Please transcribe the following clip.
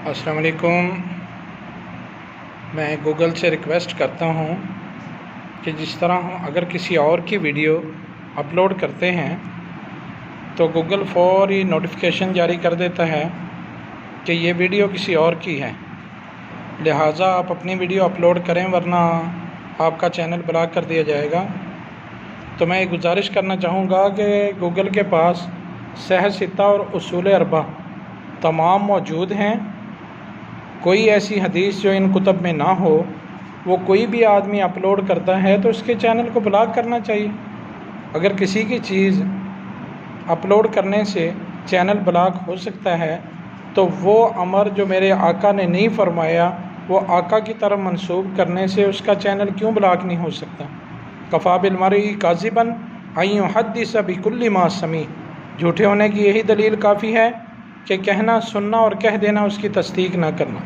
अस्सलाम वालेकुम। मैं गूगल से रिक्वेस्ट करता हूँ कि जिस तरह अगर किसी और की वीडियो अपलोड करते हैं तो गूगल फौरी नोटिफिकेशन जारी कर देता है कि ये वीडियो किसी और की है, लिहाजा आप अपनी वीडियो अपलोड करें वरना आपका चैनल ब्लॉक कर दिया जाएगा। तो मैं एक गुजारिश करना चाहूँगा कि गूगल के पास सहज सित्ता और उसूल अरबा तमाम मौजूद हैं। कोई ऐसी हदीस जो इन कुतब में ना हो वो कोई भी आदमी अपलोड करता है तो उसके चैनल को ब्लॉक करना चाहिए। अगर किसी की चीज़ अपलोड करने से चैनल ब्लॉक हो सकता है तो वो अमर जो मेरे आका ने नहीं फरमाया वो आका की तरफ मंसूब करने से उसका चैनल क्यों ब्लॉक नहीं हो सकता। कफ़ा बिल मरई काज़िबन अन युहद्दिस बिकुल्लि मा समी, झूठे होने की यही दलील काफ़ी है कि कहना सुनना और कह देना उसकी तस्दीक ना करना।